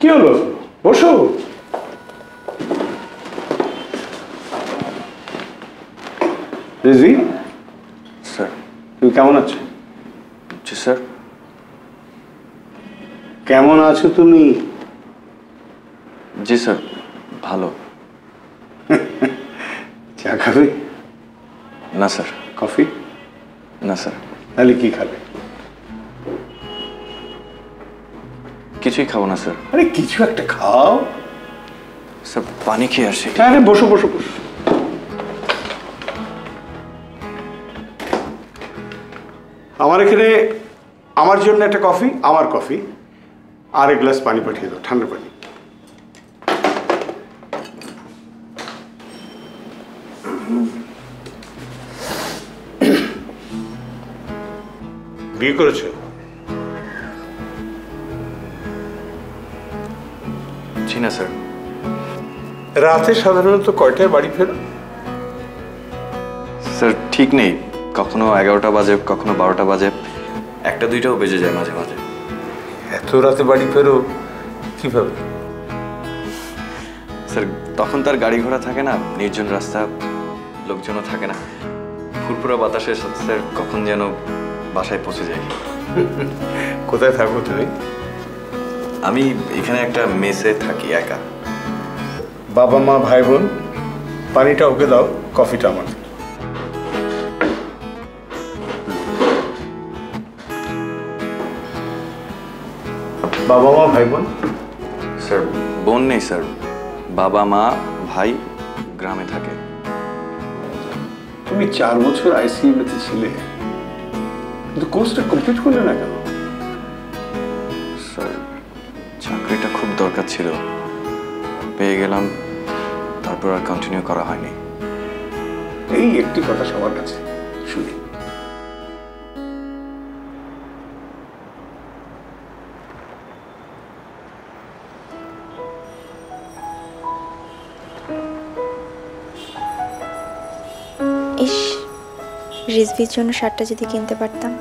কি হলো? বসো। রিজভি স্যার। তুমি কেমন আছো? জি স্যার। কেমন আছো তুমি? জি স্যার, ভালো। চা খাবে? না স্যার। কফি? না স্যার। তাহলে কি খাবে? কিছুই খাবো না স্যার। আরে কিছু একটা খাও। স্যার পানি খেয়ে আসি। আরে বসো বসো বসো। আমার এখানে আমার জন্য একটা কফি, আমার কফি, আর এক গ্লাস পানি পাঠিয়ে দাও, ঠান্ডা পানি। বিয়ে করেছো? জি না স্যার। রাতে সাধারণত কয়টায় বাড়ি ফেরো? স্যার ঠিক নেই, কখনো 11টা বাজে, কখনো 12টা বাজে, 1টা-2টাও বেজে যায় মাঝে মাঝে। এত রাতে বাড়ি ফেরো কিভাবে? স্যার তখন তার গাড়ি ঘোড়া থাকে না, নির্জন রাস্তা, লোকজনও থাকে না, ফুরফুরা বাতাসের সাথে স্যার কখন যেন বাসায় পৌঁছে যাই। কোথায় থাকো তুমি? আমি এখানে একটা মেসে থাকি একা। বাবা মা ভাই বোন? পানিটা ওকে দাও, কফিটা আমার। বাবা মা ভাই বোন? স্যার বোন নেই স্যার, বাবা মা ভাই গ্রামে থাকে। তুমি 4 বছর আইসিইউতে ছিলে, কিন্তু কোর্সটা কমপ্লিট করলে না কেন? স্যার চাকরিটা খুব দরকার ছিল, পেয়ে গেলাম, তারপর আর কন্টিনিউ করা হয়নি। এই একটি কথা সবার কাছে শুনি, ইস, রিজভির জন্য শার্টটা যদি কিনতে পারতাম।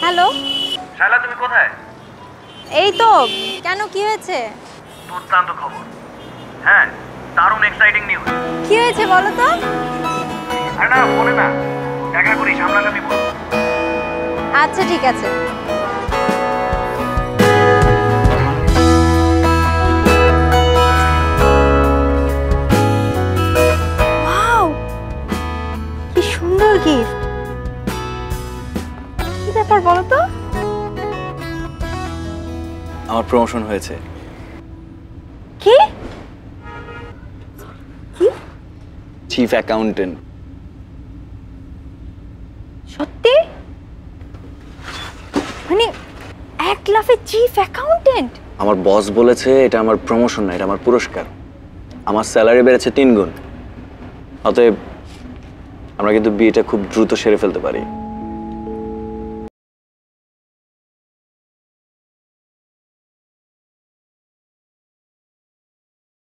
হ্যালো শায়লা, তুমি কোথায়? এই তো। কেন, কি হয়েছে? দুর্দান্ত খবর। হ্যাঁ, দারুণ এক্সাইটিং নিউজ। কি হয়েছে বলো তো। আরে না, ফোনে না, দেখা করি, সামনাসামনি বল। আচ্ছা ঠিক আছে। ওয়াও, কি সুন্দর গিফট। কি ব্যাপার বলো তো। আমার প্রমোশন হয়েছে। কি কি? Chief accountant. সত্যি? মানে 1 লাফে চিফ অ্যাকাউন্টেন্ট? আমার বস বলেছে এটা আমার প্রমোশন না, এটা আমার পুরস্কার। আমার স্যালারি বেড়েছে 3 গুণ। অতএব আমরা কিন্তু বিয়েটা খুব দ্রুত সেরে ফেলতে পারি।